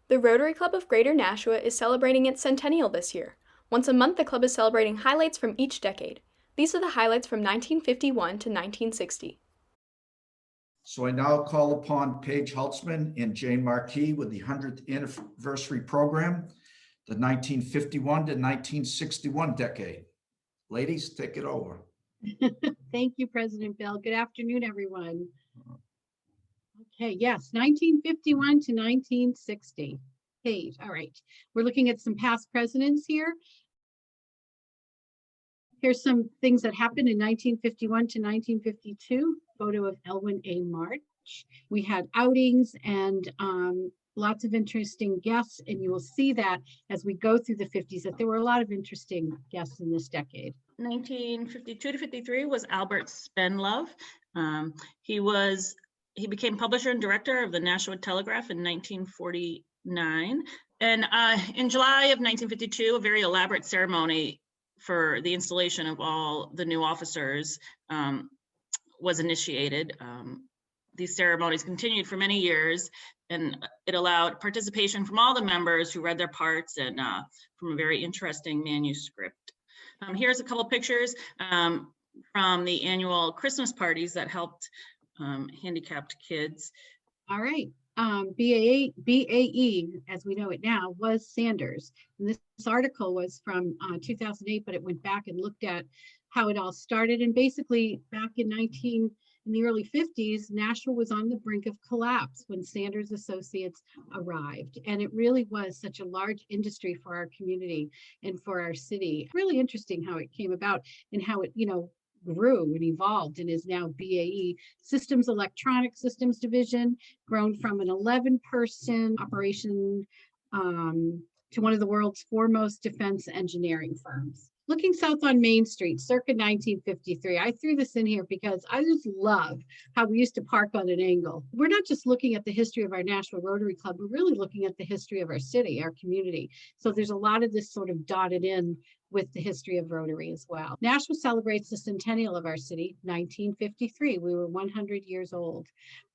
The Rotary Club of Greater Nashua is celebrating its centennial this year. Once a month, the club is celebrating highlights from each decade. These are the highlights from 1951 to 1960. So I now call upon Paige Holtzman and Jane Marquis with the 100th anniversary program, the 1951 to 1961 decade. Ladies, take it over. Thank you, President Bell. Good afternoon, everyone. Okay, yes, 1951 to 1960. Paige, all right. We're looking at some past presidents here. Here's some things that happened in 1951 to 1952. Photo of Elwyn A. March. We had outings and lots of interesting guests, and you will see that as we go through the 50s, that there were a lot of interesting guests in this decade. 1952 to 53 was Albert Spenlove. He became publisher and director of the Nashua Telegraph in 1949. And in July of 1952, a very elaborate ceremony for the installation of all the new officers was initiated. These ceremonies continued for many years, and it allowed participation from all the members who read their parts and from a very interesting manuscript. Here's a couple of pictures from the annual Christmas parties that helped handicapped kids. All right. BAE, as we know it now, was Sanders. And this article was from 2008, but it went back and looked at how it all started. And basically, back in the early 50s, Nashua was on the brink of collapse when Sanders Associates arrived. And it really was such a large industry for our community and for our city. Really interesting how it came about and how it, grew and evolved and is now BAE Systems Electronic Systems Division, grown from an 11-person operation to one of the world's foremost defense engineering firms. Looking south on Main Street, circa 1953. I threw this in here because I just love how we used to park on an angle. We're not just looking at the history of our Nashua Rotary Club, we're really looking at the history of our city, our community. So there's a lot of this sort of dotted in with the history of Rotary as well. Nashua celebrates the centennial of our city, 1953. We were 100 years old.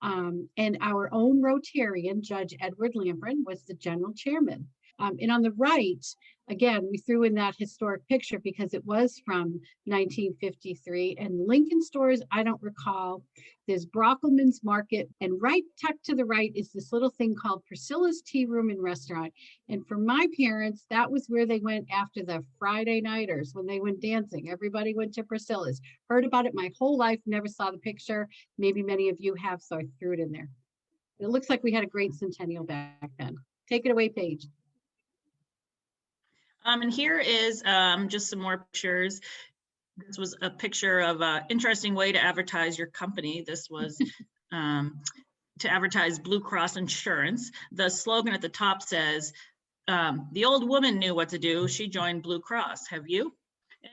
And our own Rotarian, Judge Edward Lamprin, was the general chairman. And on the right, again, we threw in that historic picture because it was from 1953. And Lincoln Stores, I don't recall. There's Brockelman's Market. And right tucked to the right is this little thing called Priscilla's Tea Room and Restaurant. And for my parents, that was where they went after the Friday nighters when they went dancing. Everybody went to Priscilla's. Heard about it my whole life, never saw the picture. Maybe many of you have, so I threw it in there. It looks like we had a great centennial back then. Take it away, Paige. And here is just some more pictures. This was a picture of an interesting way to advertise your company. This was to advertise Blue Cross Insurance. The slogan at the top says, the old woman knew what to do. She joined Blue Cross. Have you?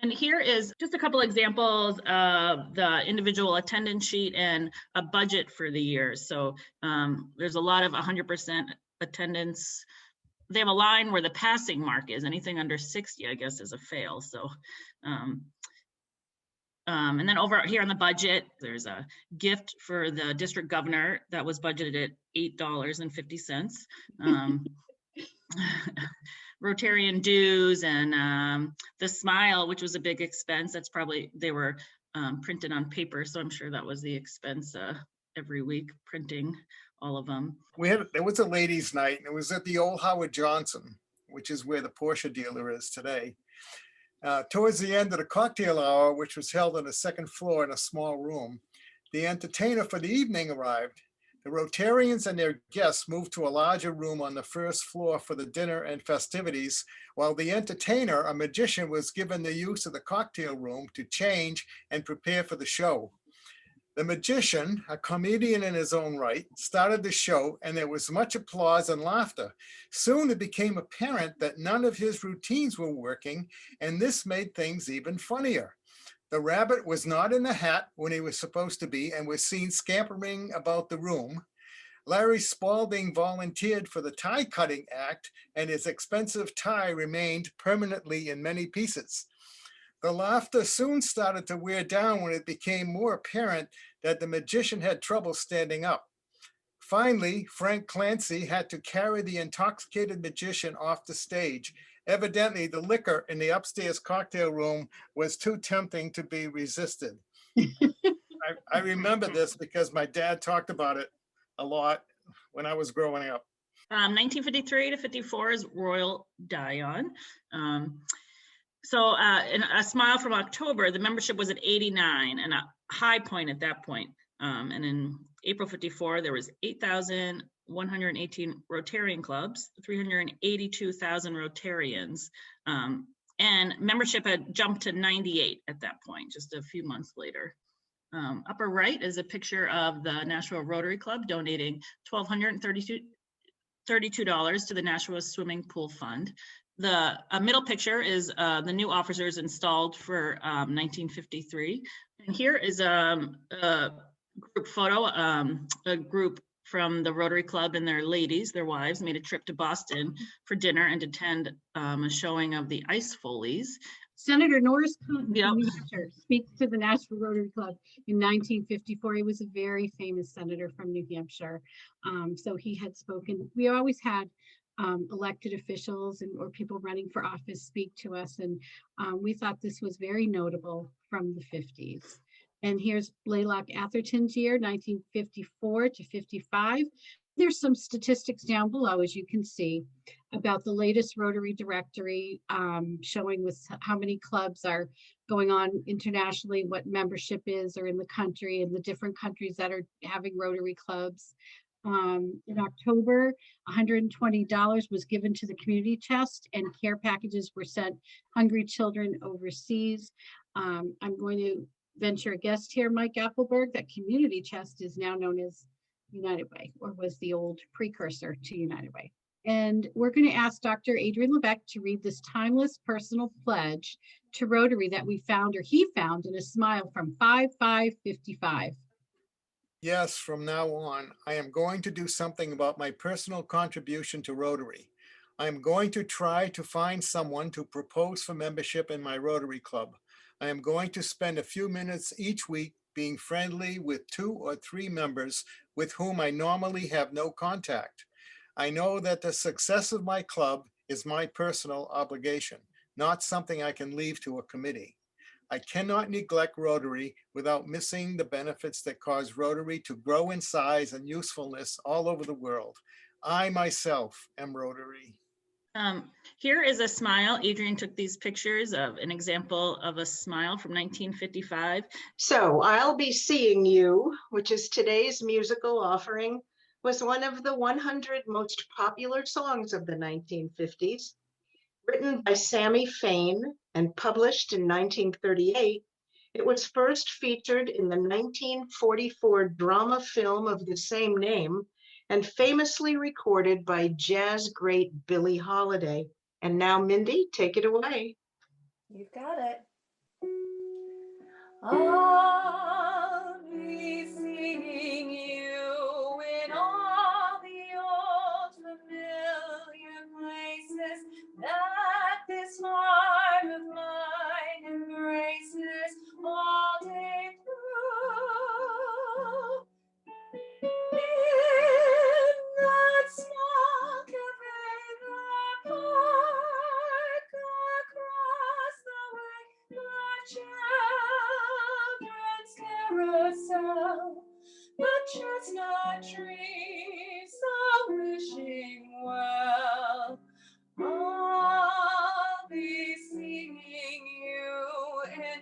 And here is just a couple examples of the individual attendance sheet and a budget for the year. So there's a lot of 100% attendance. They have a line where the passing mark is. Anything under 60, I guess, is a fail. So, and then over here on the budget, there's a gift for the district governor that was budgeted at $8.50. Rotarian dues and the smile, which was a big expense. That's probably, they were printed on paper. So I'm sure that was the expense every week, printing all of them. There was a ladies' night, and it was at the old Howard Johnson, which is where the Porsche dealer is today. Towards the end of the cocktail hour, which was held on the second floor in a small room, the entertainer for the evening arrived. The Rotarians and their guests moved to a larger room on the first floor for the dinner and festivities, while the entertainer, a magician, was given the use of the cocktail room to change and prepare for the show. The magician, a comedian in his own right, started the show, and there was much applause and laughter. Soon it became apparent that none of his routines were working, and this made things even funnier. The rabbit was not in the hat when he was supposed to be and was seen scampering about the room. Larry Spalding volunteered for the tie cutting act, and his expensive tie remained permanently in many pieces. The laughter soon started to wear down when it became more apparent that the magician had trouble standing up. Finally, Frank Clancy had to carry the intoxicated magician off the stage. Evidently, the liquor in the upstairs cocktail room was too tempting to be resisted. I remember this because my dad talked about it a lot when I was growing up. 1953 to 54 is Royal Dion. So in a smile from October, the membership was at 89 and a high point at that point. And in April 54, there was 8,118 Rotarian clubs, 382,000 Rotarians. And membership had jumped to 98 at that point, just a few months later. Upper right is a picture of the Nashua Rotary Club donating $1,232 to the Nashua Swimming Pool Fund. The middle picture is the new officers installed for 1953. And here is a group photo. A group from the Rotary Club and their ladies, their wives, made a trip to Boston for dinner and attend a showing of the ice Foleys. Senator Norris Cotton Yep. from New Hampshire speaks to the Nashua Rotary Club in 1954. He was a very famous senator from New Hampshire. So he had spoken. We always had elected officials or people running for office speak to us. And we thought this was very notable from the 50s. And here's Blaylock Atherton's year, 1954 to 55. There's some statistics down below, as you can see, about the latest Rotary directory, showing with how many clubs are going on internationally, what membership is, or in the country, and the different countries that are having Rotary clubs. In October, $120 was given to the community chest, and care packages were sent hungry children overseas. I'm going to venture a guess here, Mike Appleberg, that community chest is now known as United Way, or was the old precursor to United Way. And we're going to ask Dr. Adrian Lebec to read this timeless personal pledge to Rotary that we found, or he found, in a smile from 5/5/55. Yes, from now on, I am going to do something about my personal contribution to Rotary. I am going to try to find someone to propose for membership in my Rotary Club. I am going to spend a few minutes each week being friendly with 2 or 3 members with whom I normally have no contact. I know that the success of my club is my personal obligation, not something I can leave to a committee. I cannot neglect Rotary without missing the benefits that cause Rotary to grow in size and usefulness all over the world. I myself am Rotary. Here is a smile. Adrian took these pictures of an example of a smile from 1955. So I'll Be Seeing You, which is today's musical offering, was one of the 100 most popular songs of the 1950s. Written by Sammy Fain and published in 1938, it was first featured in the 1944 drama film of the same name and famously recorded by jazz great Billie Holiday. And now, Mindy, take it away. You've got it. I'll be seeing you in all the old familiar places that this heart of mine embraces all day through. In that small cafe, the park across the way, the children's carousel, the chestnut trees all wishing well. I'll be singing you in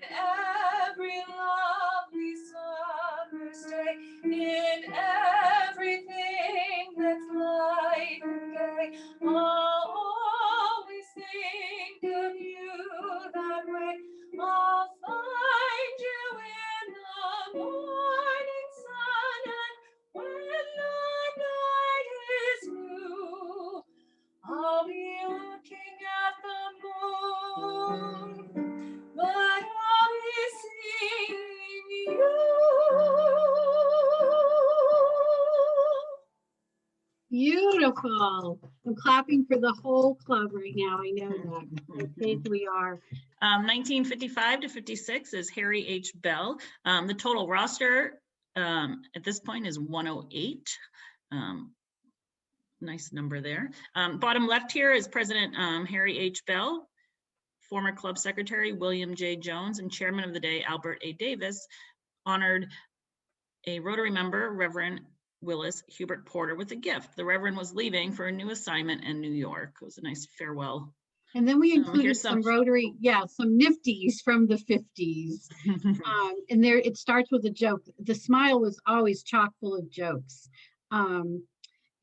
every lovely summer's day, in everything that's light and gay. I'll always think of you that way. I'll find you in the morning sun, and when the night is blue, I'll be looking at the moon, but I'll be seeing you. Beautiful. I'm clapping for the whole club right now. I know that. I think we are. 1955 to 56 is Harry H. Bell. The total roster at this point is 108. Nice number there. Bottom left here is President Harry H. Bell, former club secretary William J. Jones, and chairman of the day Albert A. Davis honored a Rotary member, Reverend Willis Hubert Porter, with a gift. The Reverend was leaving for a new assignment in New York. It was a nice farewell. And then we included here's some Rotary, some nifties from the 50s. And there, it starts with a joke. The smile was always chock full of jokes. And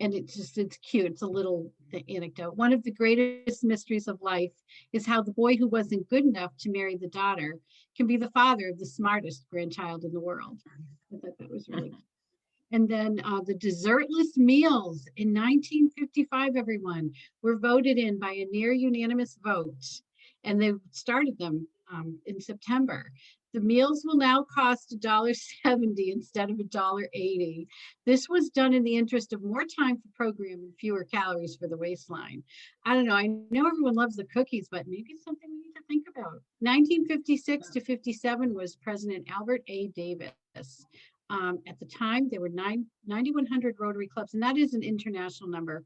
it's cute. It's a little anecdote. One of the greatest mysteries of life is how the boy who wasn't good enough to marry the daughter can be the father of the smartest grandchild in the world. I thought that was really cool. And then the dessertless meals in 1955, everyone, were voted in by a near unanimous vote. And they started them in September. The meals will now cost $1.70 instead of $1.80. This was done in the interest of more time for program and fewer calories for the waistline. I don't know. I know everyone loves the cookies, but maybe it's something we need to think about. 1956 to 57 was President Albert A. Davis. At the time, there were 9,100 Rotary clubs, and that is an international number.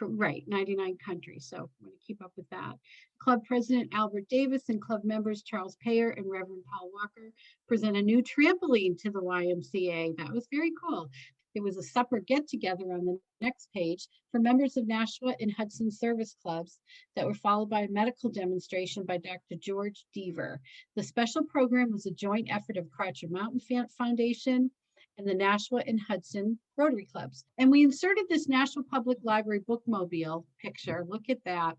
Right, 99 countries. So I'm going to keep up with that. Club President Albert Davis and club members Charles Payer and Reverend Paul Walker present a new trampoline to the YMCA. That was very cool. There was a supper get together on the next page for members of Nashua and Hudson service clubs that were followed by a medical demonstration by Dr. George Deaver. The special program was a joint effort of Crotcher Mountain Foundation and the Nashua and Hudson Rotary Clubs. And we inserted this Nashua Public Library bookmobile picture. Look at that.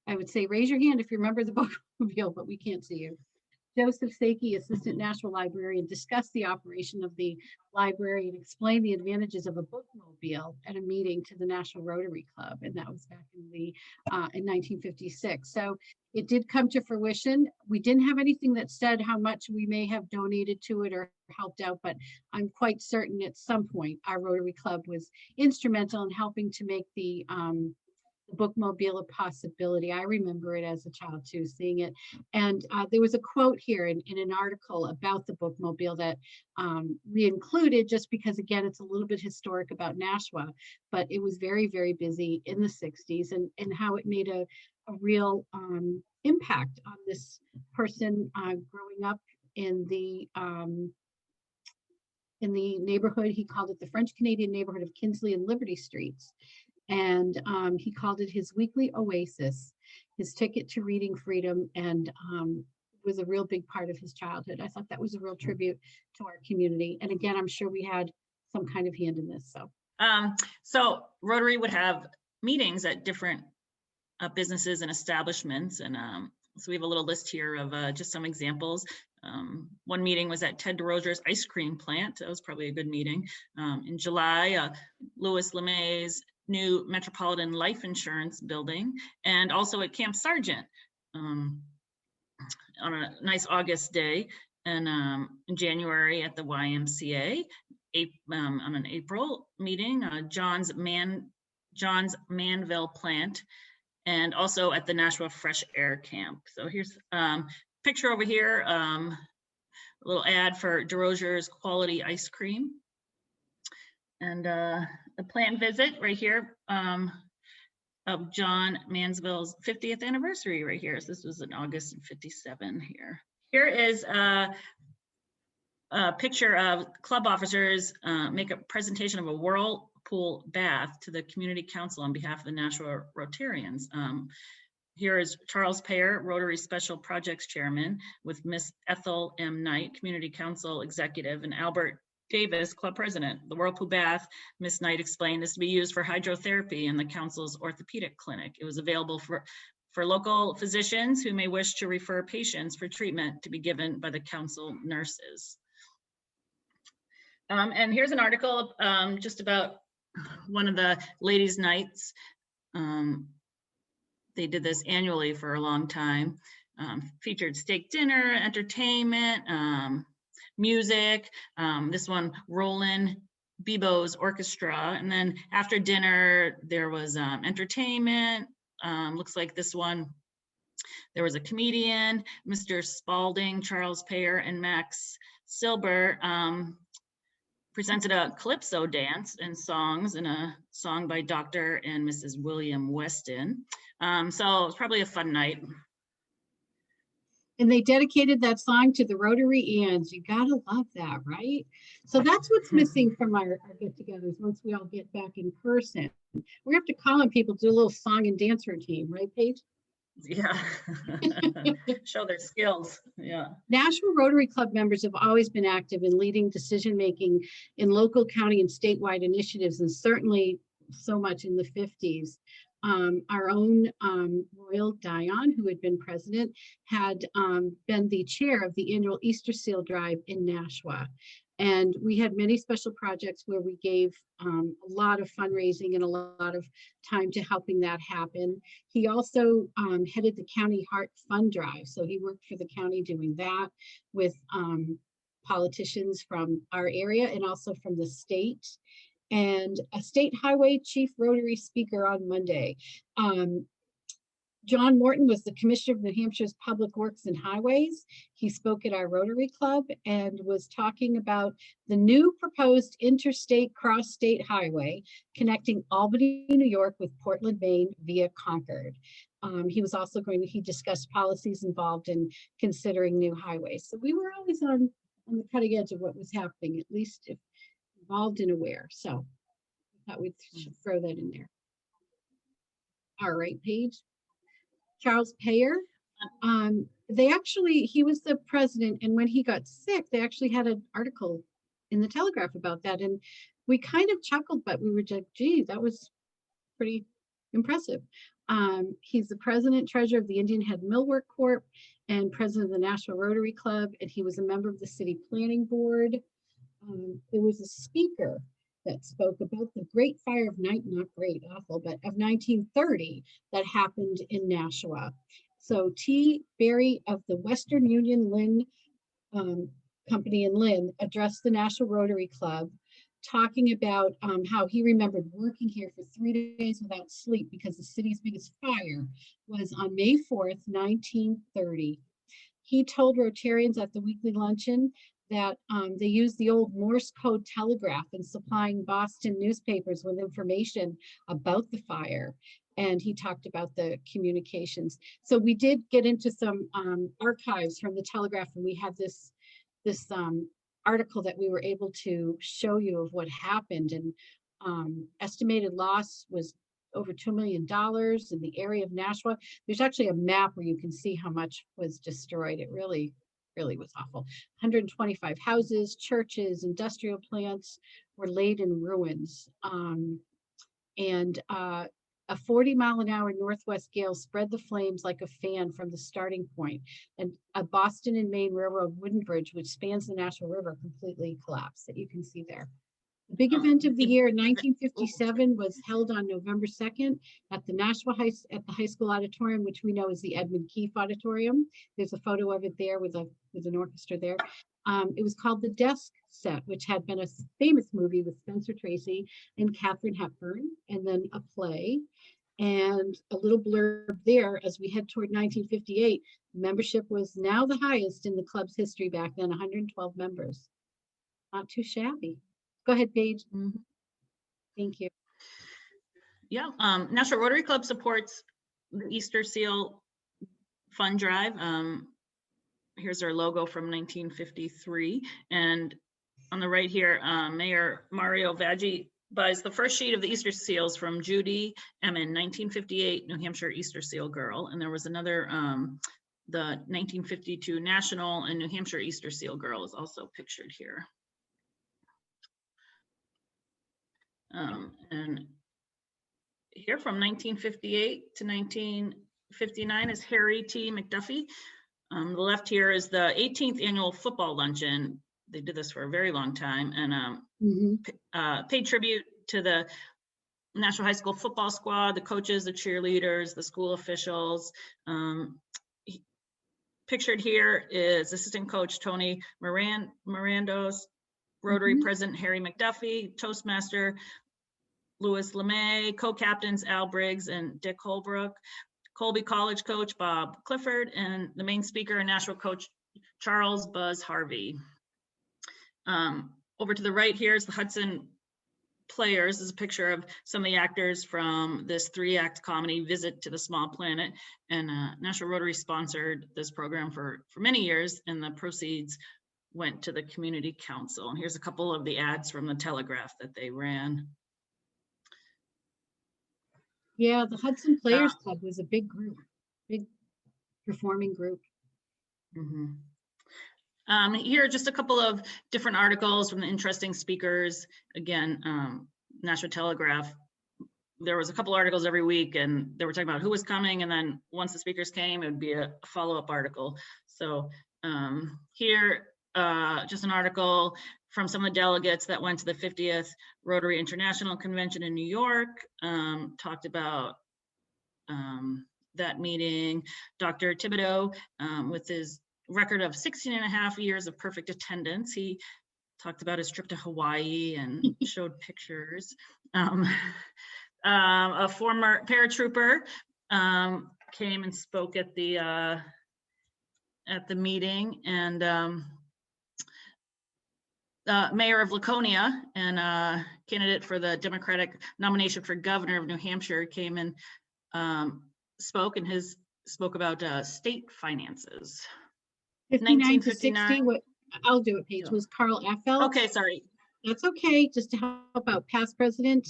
I would say raise your hand if you remember the bookmobile, but we can't see you. Joseph Saki, Assistant Nashua Librarian, discussed the operation of the library and explained the advantages of a bookmobile at a meeting to the National Rotary Club. And that was back in 1956. So it did come to fruition. We didn't have anything that said how much we may have donated to it or helped out, but I'm quite certain at some point our Rotary Club was instrumental in helping to make the bookmobile a possibility. I remember it as a child too, seeing it. And there was a quote here in an article about the bookmobile that we included just because, again, it's a little bit historic about Nashua, but it was very, very busy in the 60s and how it made a real impact on this person growing up in the neighborhood. He called it the French Canadian neighborhood of Kinsley and Liberty Streets. And he called it his weekly oasis, his ticket to reading freedom, and was a real big part of his childhood. I thought that was a real tribute to our community. And again, I'm sure we had some kind of hand in this. So Rotary would have meetings at different businesses and establishments. And so we have a little list here of just some examples. One meeting was at Ted DeRozier's ice cream plant. That was probably a good meeting. In July, Louis LeMay's new Metropolitan Life Insurance building, and also at Camp Sargent on a nice August day, and in January at the YMCA, on an April meeting, John's Manville plant, and also at the Nashua Fresh Air Camp. So here's a picture over here, a little ad for DeRozier's Quality Ice Cream. And the plant visit right here of John Mansville's 50th anniversary right here. So this was in August of '57 here. Here is a picture of club officers make a presentation of a whirlpool bath to the community council on behalf of the Nashua Rotarians. Here is Charles Payer, Rotary Special Projects Chairman, with Miss Ethel M. Knight, Community Council Executive, and Albert Davis, Club President. The whirlpool bath, Miss Knight explained, is to be used for hydrotherapy in the council's orthopedic clinic. It was available for local physicians who may wish to refer patients for treatment to be given by the council nurses. And here's an article just about one of the ladies' nights. They did this annually for a long time. Featured steak dinner, entertainment, music. This one, Roland Bebo's Orchestra. And then after dinner, there was entertainment. Looks like this one, there was a comedian, Mr. Spalding, Charles Payer, and Max Silber. presented a calypso dance and songs and a song by Dr. and Mrs. William Weston. So it's probably a fun night. And they dedicated that song to the Rotary Anns. You gotta love that, right? So that's what's missing from our get-togethers once we all get back in person. We have to call on people to do a little song and dance routine, right, Paige? Yeah. Show their skills. Yeah. Nashua Rotary Club members have always been active in leading decision-making in local, county, and statewide initiatives, and certainly so much in the 50s. Our own Royal Dion, who had been president, had been the chair of the annual Easter Seal Drive in Nashua. And we had many special projects where we gave a lot of fundraising and a lot of time to helping that happen. He also headed the County Heart Fund Drive. So he worked for the county doing that with politicians from our area and also from the state. And a state highway chief Rotary speaker on Monday. John Morton was the commissioner of New Hampshire's Public Works and Highways. He spoke at our Rotary Club and was talking about the new proposed interstate cross-state highway connecting Albany, New York with Portland, Maine via Concord. He was also he discussed policies involved in considering new highways. So we were always on the cutting edge of what was happening, at least if involved and aware. So I thought we'd throw that in there. All right, Paige. Charles Payer, he was the president, and when he got sick, they actually had an article in the Telegraph about that, and we kind of chuckled, but we were like, gee, that was pretty impressive. He's the president treasurer of the Indian Head Millwork Corp and president of the Nashua Rotary Club, and he was a member of the city planning board. There was a speaker that spoke about the Great Fire of not great, awful, but of 1930 that happened in Nashua. So T. Berry of the Western Union Lynn Company in Lynn addressed the Nashua Rotary Club, talking about how he remembered working here for 3 days without sleep because the city's biggest fire was on May 4th, 1930. He told Rotarians at the weekly luncheon that they used the old Morse code telegraph in supplying Boston newspapers with information about the fire. And he talked about the communications. So we did get into some archives from the Telegraph, and we have this article that we were able to show you of what happened. And estimated loss was over $2 million in the area of Nashua. There's actually a map where you can see how much was destroyed. It really was awful. 125 houses, churches, industrial plants were laid in ruins. And a 40-mile-an-hour northwest gale spread the flames like a fan from the starting point. And a Boston and Maine Railroad wooden bridge, which spans the Nashua River, completely collapsed, that you can see there. The big event of the year in 1957 was held on November 2nd at the Nashua High School Auditorium, which we know is the Edmund Keefe Auditorium. There's a photo of it there with an orchestra there. It was called The Desk Set, which had been a famous movie with Spencer Tracy and Katharine Hepburn, and then a play. And a little blurb there, as we head toward 1958, membership was now the highest in the club's history back then, 112 members. Not too shabby. Go ahead, Paige. Mm-hmm. Thank you. Yeah, Nashua Rotary Club supports the Easter Seal Fund Drive. Here's our logo from 1953. And on the right here, Mayor Mario Vaggi buys the first sheet of the Easter Seals from Judy Emmon, 1958 New Hampshire Easter Seal Girl. And there was another, the 1952 National and New Hampshire Easter Seal Girl is also pictured here. And here from 1958 to 1959 is Harry T. McDuffie. The left here is the 18th annual football luncheon. They did this for a very long time, and paid tribute to the Nashua High School football squad, the coaches, the cheerleaders, the school officials. Pictured here is assistant coach Tony Mirandos, Rotary President Harry McDuffie, Toastmaster Louis LeMay, co-captains Al Briggs and Dick Holbrook, Colby College coach Bob Clifford, and the main speaker and Nashua coach Charles Buzz Harvey. over to the right here is the Hudson Players. This is a picture of some of the actors from this 3-act comedy, Visit to the Small Planet. And Nashua Rotary sponsored this program for many years, and the proceeds went to the community council. And here's a couple of the ads from the Telegraph that they ran. Yeah, the Hudson Players Club was a big group, big performing group. Mhm. Here are just a couple of different articles from the interesting speakers. Again, Nashua Telegraph, there was a couple articles every week, and they were talking about who was coming, and then once the speakers came, it would be a follow-up article. So here, just an article from some of the delegates that went to the 50th Rotary International Convention in New York, talked about that meeting. Dr. Thibodeau, with his record of 16.5 years of perfect attendance, he talked about his trip to Hawaii and showed pictures. A former paratrooper came and spoke at the meeting, and Mayor of Laconia and candidate for the Democratic nomination for governor of New Hampshire came and spoke about state finances. 59 to 60, 1959. what, I'll do it, Paige, was Carl Affelt. Okay, sorry. That's okay, just to help out past President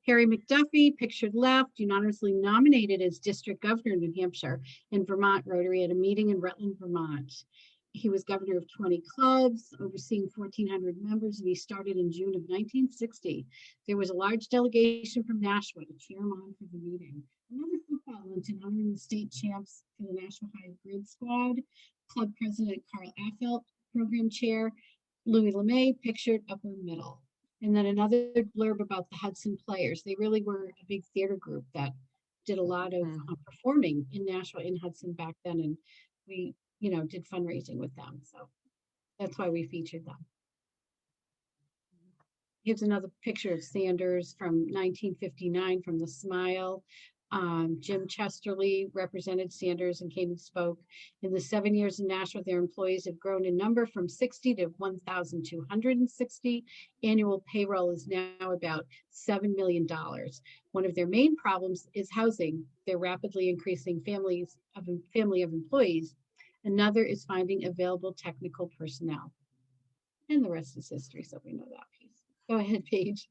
Harry McDuffie, pictured left, unanimously nominated as district governor in New Hampshire and Vermont Rotary at a meeting in Rutland, Vermont. He was governor of 20 clubs, overseeing 1,400 members, and he started in June of 1960. There was a large delegation from Nashua to cheer him on for the meeting. Another football luncheon honoring the state champs for the Nashua High Grid Squad. Club president Carl Affelt, program chair Louis LeMay, pictured upper middle. And then another blurb about the Hudson Players. They really were a big theater group that did a lot of performing in Nashua, in Hudson back then, and we, did fundraising with them. So that's why we featured them. Here's another picture of Sanders from 1959 from the Smile. Jim Chesterly represented Sanders and came and spoke. In the 7 years in Nashua, their employees have grown in number from 60 to 1,260. Annual payroll is now about $7 million. One of their main problems is housing. They're rapidly increasing family of employees. Another is finding available technical personnel. And the rest is history, so we know that piece. Go ahead, Paige.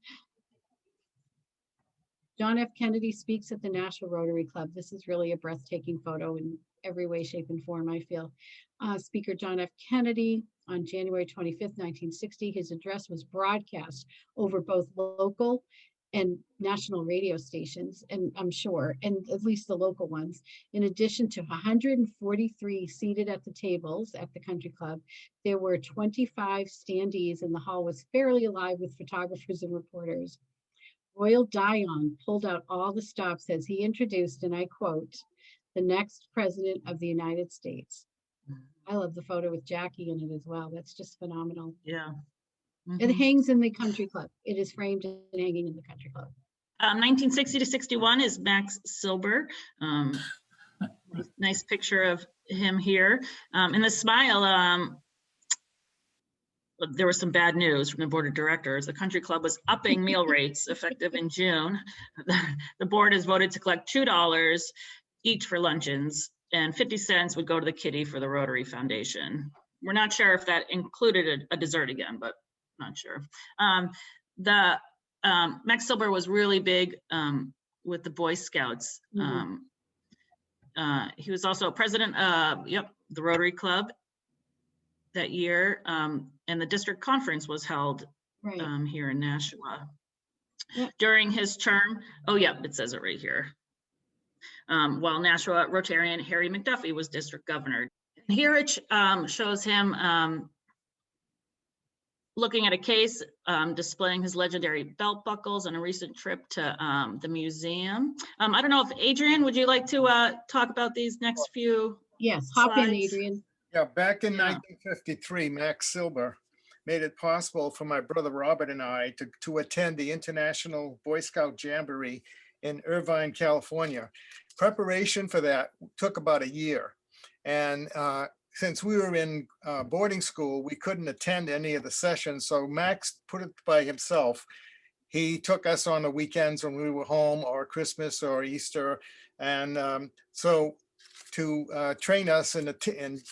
John F. Kennedy speaks at the Nashua Rotary Club. This is really a breathtaking photo in every way, shape, and form, I feel. Speaker John F. Kennedy on January 25th, 1960. His address was broadcast over both local and national radio stations, and I'm sure, and at least the local ones. In addition to 143 seated at the tables at the country club, there were 25 standees, and the hall was fairly alive with photographers and reporters. Royal Dion pulled out all the stops as he introduced, and I quote, the next president of the United States. I love the photo with Jackie in it as well. That's just phenomenal. Yeah. It hangs in the country club. It is framed and hanging in the country club. 1960 to 61 is Max Silber. Nice picture of him here. In the Smile, there was some bad news from the board of directors. The country club was upping meal rates effective in June. The board has voted to collect $2 each for luncheons, and 50 cents would go to the kitty for the Rotary Foundation. We're not sure if that included a dessert again, but not sure. Max Silber was really big with the Boy Scouts. He was also president of the Rotary Club that year, and the district conference was held here in Nashua. During his term, it says it right here. While Nashua Rotarian Harry McDuffie was district governor. Here it shows him looking at a case, displaying his legendary belt buckles on a recent trip to the museum. I don't know if Adrian, would you like to talk about these next few Yes, slides? hop in, Adrian. Yeah, back in 1953, Max Silber made it possible for my brother Robert and I to attend the International Boy Scout Jamboree in Irvine, California. Preparation for that took about a year. And since we were in boarding school, we couldn't attend any of the sessions. So Max put it by himself. He took us on the weekends when we were home, or Christmas or Easter. And so to train us and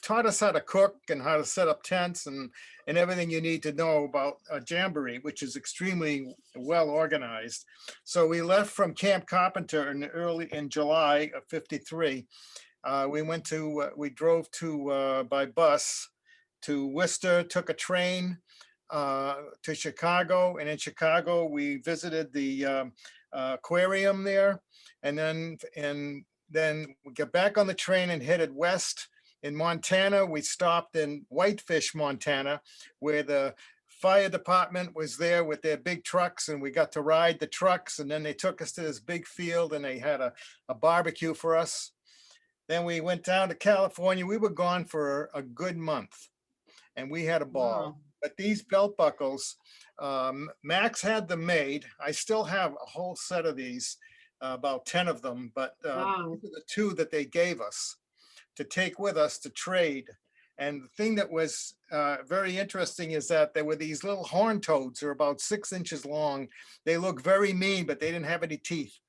taught us how to cook and how to set up tents and everything you need to know about a jamboree, which is extremely well organized. So we left from Camp Carpenter in July of '53. We drove by bus to Worcester, took a train to Chicago, and in Chicago we visited the aquarium there, and then we got back on the train and headed west. In Montana, we stopped in Whitefish, Montana, where the fire department was there with their big trucks, and we got to ride the trucks. And then they took us to this big field and they had a barbecue for us. Then we went down to California. We were gone for a good month and we had a ball. Wow. But these belt buckles, Max had them made. I still have a whole set of these, about 10 of them, but Wow. these are the 2 that they gave us to take with us to trade. And the thing that was very interesting is that there were these little horn toads. They're about 6 inches long. They look very mean, but they didn't have any teeth.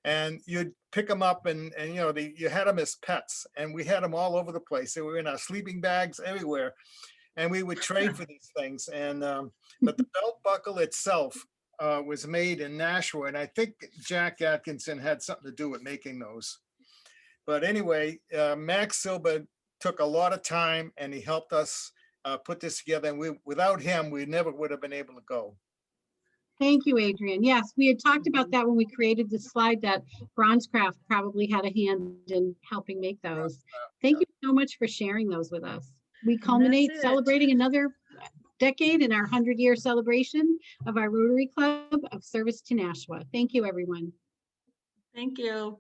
And you'd pick them up and you know, you had them as pets, and we had them all over the place. They were in our sleeping bags everywhere. And we would trade for these things. And but the belt buckle itself was made in Nashua, and I think Jack Atkinson had something to do with making those. But anyway, Max Silva took a lot of time, and he helped us put this together. And without him, we never would have been able to go. Thank you, Adrian. Yes, we had talked about that when we created the slide, that Bronzecraft probably had a hand in helping make those. Thank you so much for sharing those with us. We culminate it. celebrating another decade in our 100-year celebration of our Rotary Club of Service to Nashua. Thank you, everyone. Thank you.